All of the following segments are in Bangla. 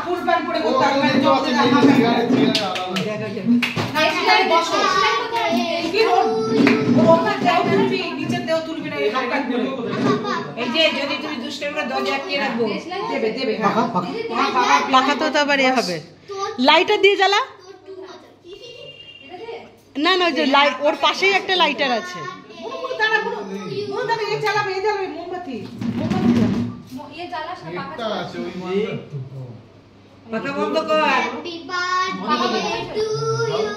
ফুল প্যান্ট পরে করতে হবে মানে জব দিতে হবে বসো কি ওটা দাও তুলবি নিচে দাও তুলবি না এই হাত কাট করে এই যে যদি তুমি দুষ্টের করে দরজা আটকে রাখবো দেবে দেবে পাখা তো আবার এ হবে লাইটার দিয়ে জ্বালা না না যে লাইট ওর পাশেই একটা লাইটার আছে মোমবাতি ये জ্বালা সব পাখা আছে ওই মানটা পাখা বন্ধ কর হ্যাপি বার্থডে টু ইউ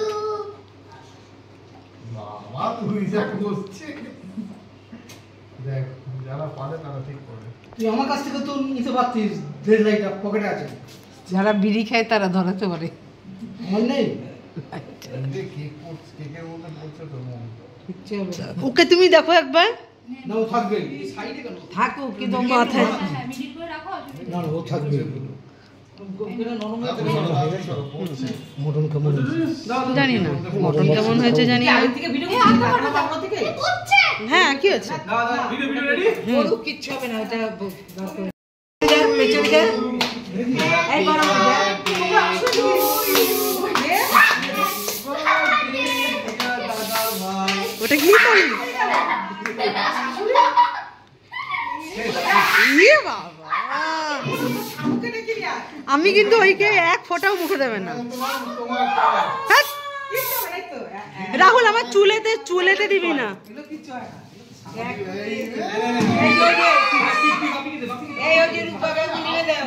বাবা তুই যা করছিস দেখ যারা পারে তারা ঠিক করে তুই আমার কাছ থেকে তো নিতে পারতিস ড্রেস লাইটটা পকেটে আছে যারা বিড়ি খায় তারা ধরাতে পারে আমার নেই যে কেক করছে কেকের মধ্যে পড়ছে তো ওকে তুমি দেখো একবার না ও থাকবে সাইডে কেন থাকুক কিন্তু মাথায় হ্যাঁ মিডিল করে রাখো না না ও থাকবে মটন কেমন জানি না মটন কেমন হয়েছে জানি না আগে থেকে ভিডিও থেকে হ্যাঁ কি হচ্ছে ভিডিও রেডি করুক কিচ্ছু হবে না ওটা পেছনে যা এই করো ওটা কি করলি ইয়ে বাবা আমি কিন্তু ওইকে এক ফোঁটাও মুখে দেবে না হ্যাঁ? রাহুল আমার চুলেতে দিবি না এই ওই যে রূপাকে নিয়ে দাও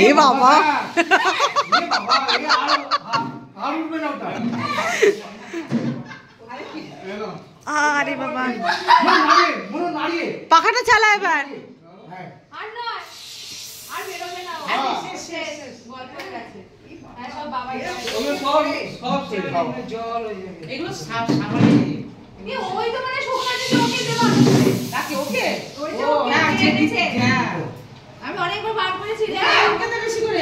এ বাবা আরে বাবা পাখাটা চালা এবার আর নয় আর বেরোবে না শেষ গল্প হয়ে গেছে হ্যাঁ সব বাবাই জল হয়ে যাবে এগুলো সামনে এ ওই তো মানে শোকাতে ওকে দেব নাকি ওকে ওই ও হ্যাঁ যে দিছে হ্যাঁ আমি অনেকবার বার করেছি যে ওকে তো বেশি করে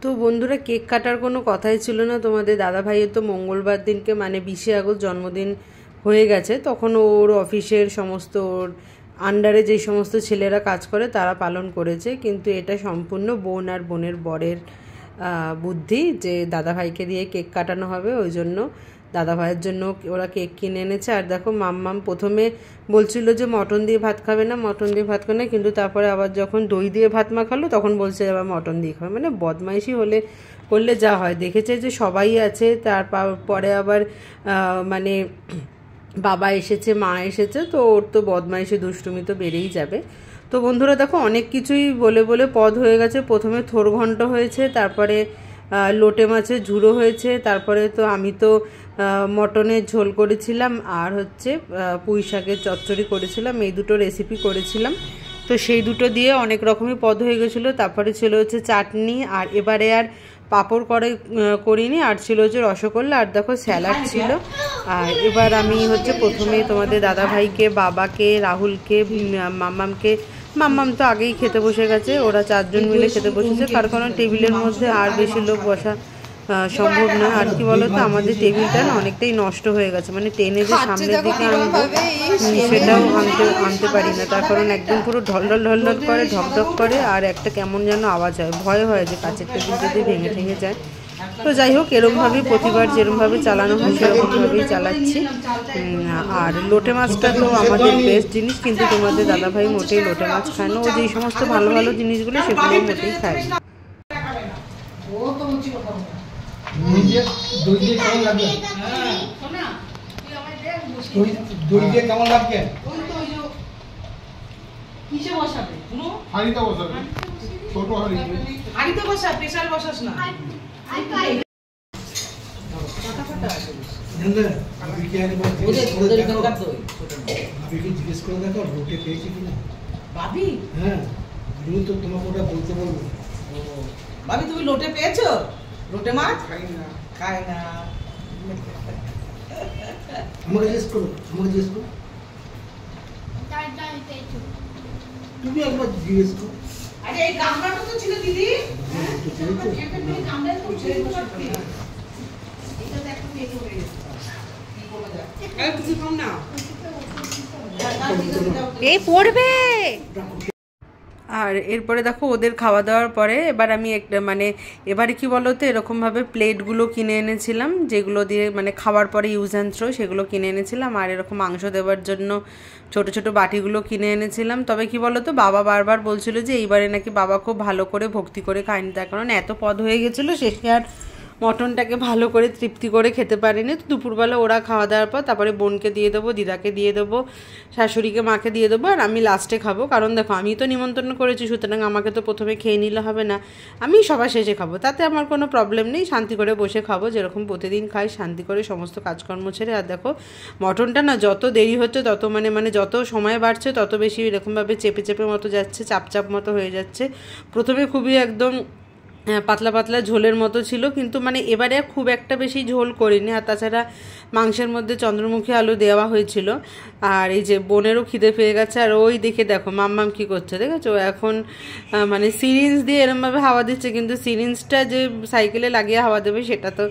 তো বন্ধুরা কেক কাটার কোনো কথাই ছিল না তোমাদের দাদা ভাইয়ের তো মঙ্গলবার দিনকে মানে 20শে আগস্ট জন্মদিন হয়ে গেছে তখন ওর অফিসের সমস্ত ওর আন্ডারে যে সমস্ত ছেলেরা কাজ করে তারা পালন করেছে কিন্তু এটা সম্পূর্ণ বোন আর বোনের বরের বুদ্ধি যে দাদা ভাইকে দিয়ে কেক কাটানো হবে ওই জন্য দাদা ভাইয়ের জন্য ওরা কেক কিনে এনেছে আর দেখো মাম্মাম প্রথমে বলছিল যে মটন দিয়ে ভাত খাবে না মটন দিয়ে ভাত খাবে না কিন্তু তারপরে আবার যখন দই দিয়ে ভাত মাখালো তখন বলছে আবার মটন দিয়ে খাবে মানে বদমাইশি করলে যা হয় দেখেছে যে সবাই আছে তারপরে আবার মানে বাবা এসেছে মা এসেছে তো ওর তো বদমাইশি দুষ্টুমি তো বেড়েই যাবে তো বন্ধুরা দেখো অনেক কিছুই বলে বলে পদ হয়ে গেছে প্রথমে থোর ঘন্ট হয়েছে তারপরে লোটে মাছের ঝুড়ো হয়েছে তারপরে তো আমি তো মটনের ঝোল করেছিলাম আর হচ্ছে পুঁই শাকের চচ্চড়ি করেছিলাম এই দুটো রেসিপি করেছিলাম তো সেই দুটো দিয়ে অনেক রকমই পদ হয়ে গেছিলো তারপরে ছিল হচ্ছে চাটনি আর এবারে আর পাঁপড় করিনি আর ছিল হচ্ছে রসগোল্লা আর দেখো স্যালাড ছিল আর এবার আমি হচ্ছে প্রথমেই তোমাদের দাদা ভাইকে বাবাকে রাহুলকে মাম্মাম তো আগেই খেতে বসে গেছে ওরা 4 জন মিলে খেতে বসেছে কারণ টেবিলের মধ্যে আর বেশি লোক বসা সম্ভব না আর কি বলতো আমাদের টেবিলটা না অনেকটাই নষ্ট হয়ে গেছে মানে টেনে যে সামনের দিকে আনবো সেটাও আনতে পারি না তার কারণ একদম পুরো ঢলঢল ঢলঢল করে ঢকঢক করে আর একটা কেমন যেন আওয়াজ হয় ভয় হয় যে কাছের টেবিল যদি ভেঙে ঠেঙে যায় তো যাই হোক এরকমভাবেই প্রতিবার যেরকমভাবে চালানো হয় সেরকমভাবেই চালাচ্ছি আর লোটে মাছটা তো আমাদের বেস্ট জিনিস কিন্তু তোমাদের দাদাভাই মোটেই লোটে মাছ খায় না ও যেই সমস্ত ভালো ভালো জিনিসগুলো সেগুলো মোটেই খায় না দই দিয়ে কেমন লাগবে দই দিয়ে কেমন লাগবে কিসে বসাবে কোনো হাঁড়িতে বসাবে ছোট হাঁড়িতে বসা প্রেসার বসাস না জিজ্ঞেস করে দেখো রোটে পেয়েছি কিনা ভাবি হ্যাঁ তো তোমাকে ওটা বলতে বলবো ভাবি তুমি লোটে পেয়েছো লোটে মাছ খাই না আমাকে জিজ্ঞেস করো তুমি একবার জিজ্ঞেস করো আরে এই গামলাটা তো ছিল দিদি, হ্যাঁ গামলায় তো ছেড়ে বসে এটা দেখো মেয়ে হয়ে গেছে কি বলা যায় কিছু কম না এই পড়বে। আর এরপরে দেখো ওদের খাওয়া দাওয়ার পরে এবার আমি একটা মানে এবারে কি বলতো এরকমভাবে প্লেটগুলো কিনে এনেছিলাম, যেগুলো দিয়ে মানে খাওয়ার পরে ইউজ অ্যান্ড থ্রো, সেগুলো কিনে এনেছিলাম। আর এরকম মাংস দেওয়ার জন্য ছোট ছোট বাটিগুলো কিনে এনেছিলাম। তবে কি বলতো বাবা বারবার বলছিল যে এইবারে নাকি বাবা খুব ভালো করে ভক্তি করে খায়নি, তার কারণ এত পদ হয়ে গেছিলো শেষে আর মটনটাকে ভালো করে তৃপ্তি করে খেতে পারিনি। তো দুপুরবেলা ওরা খাওয়া দাওয়ার পর তারপরে বোনকে দিয়ে দেবো, দিদাকে দিয়ে দেবো, শাশুড়িকে মাকে দিয়ে দেবো, আর আমি লাস্টে খাবো। কারণ দেখো আমি তো নিমন্ত্রণ করেছি, সুতরাং আমাকে তো প্রথমে খেয়ে নিলে হবে না, আমি সবার শেষে খাবো, তাতে আমার কোনো প্রবলেম নেই, শান্তি করে বসে খাবো যেরকম প্রতিদিন খাই, শান্তি করে সমস্ত কাজকর্ম ছেড়ে। আর দেখো মটনটা না যত দেরি হচ্ছে তত মানে যত সময় বাড়ছে তত বেশি এরকমভাবে চেপে চেপে মতো যাচ্ছে, চাপ চাপ মতো হয়ে যাচ্ছে। প্রথমে খুবই একদম পাতলা পাতলা ঝোলের মতো ছিল, কিন্তু মানে এবারে খুব একটা বেশি ঝোল করিনি। আর তাছাড়া মাংসের মধ্যে চন্দ্রমুখী আলু দেওয়া হয়েছিল। আর এই যে বোনেরও খিদে পেয়ে গেছে, আর ওই দেখে দেখো মাম্মাম কী করছে দেখেছো, এখন মানে সিরিঞ্জ দিয়ে এরমভাবে হাওয়া দিচ্ছে, কিন্তু সিরিঞ্জটা যে সাইকেলে লাগিয়ে হাওয়া দেবে সেটা তো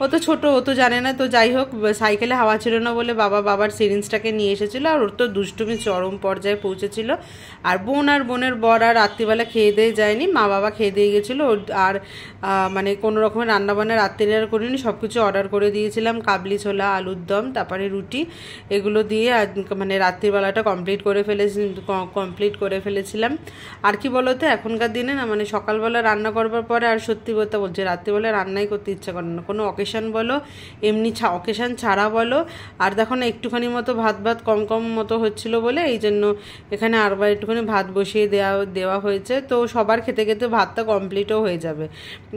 ও তো ছোটো, ও তো জানে না। তো যাই হোক সাইকেলে হাওয়া ছিল না বলে বাবার সিরিঞ্জটাকে নিয়ে এসেছিলো, আর ওর তো দুষ্টুমি চরম পর্যায়ে পৌঁছেছিল। আর বোনের বর আর রাত্রিবেলা খেয়ে দিয়ে যায়নি, মা বাবা খেয়ে দিয়ে গেছিলো। আর মানে কোনো রকমের রান্নাবান্না রাত্রিরে আর করিনি, সব কিছু অর্ডার করে দিয়েছিলাম, কাবলি ছোলা, আলুর দম, তারপরে রুটি, এগুলো দিয়ে মানে রাত্রিবেলাটা কমপ্লিট করে ফেলেছিলাম। আর কি বলতো এখনকার দিনে না মানে সকালবেলা রান্না করবার পরে আর সত্যি বলতে বলছে রাত্রিবেলা রান্নাই করতে ইচ্ছা করে না, কোনো অকেশন বলো এমনি অকেশন ছাড়া বলো। আর দেখো না একটুখানি মতো ভাত কম মতো হচ্ছিলো বলে এই জন্য এখানে আরবার একটুখানি ভাত বসিয়ে দেওয়া হয়েছে। তো সবার খেতে খেতে ভাতটা কমপ্লিটও হয়ে যাবে,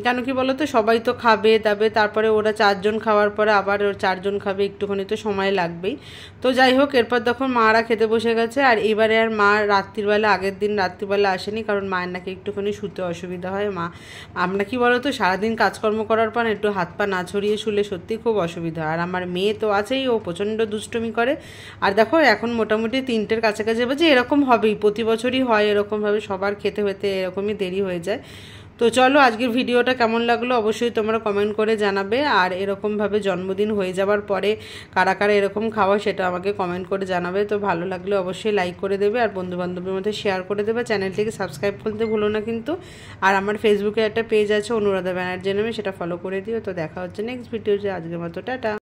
কেন কি বলো তো সবাই তো খাবে, তারপরে ওরা 4 জন খাওয়ার পরে আবার 4 জন খাবে, একটুখানি তো সময় লাগবেই। তো যাই হোক এরপর তখন মারা খেতে বসে গেছে। আর এবারে আর মা রাত্রিবেলা আগের দিন রাত্রিবেলা আসেনি, কারণ মায়ের নাকি একটুখানি শুতে অসুবিধা হয়। আমরা কি বলো তো সারাদিন কাজকর্ম করার পর একটু হাত পা না ছড়িয়ে শুলে সত্যি খুব অসুবিধা হয়। আর আমার মেয়ে তো আছেই, ও প্রচণ্ড দুষ্টুমি করে। আর দেখো এখন মোটামুটি 3টের কাছাকাছি বাজে, এরকম হবেই, প্রতি বছরই হয় এরকমভাবে, সবার খেতে এরকমই দেরি হয়ে যায়। তো চলো আজকের ভিডিওটা কেমন লাগলো অবশ্যই তোমরা কমেন্ট করে জানাবে। আর এরকমভাবে জন্মদিন হয়ে যাওয়ার পরে কারা কারা এরকম খাওয়া সেটা আমাকে কমেন্ট করে জানাবে। তো ভালো লাগলে অবশ্যই লাইক করে দেবে, আর বন্ধুবান্ধবের মধ্যে শেয়ার করে দেবে, চ্যানেলটিকে সাবস্ক্রাইব করতে ভুলো না কিন্তু। আর আমার ফেসবুকে একটা পেজ আছে অনুরাধা ব্যানার্জি নামে, সেটা ফলো করে দিও। তো দেখা হচ্ছে নেক্সট ভিডিওতে, আজকের মতো টাটা।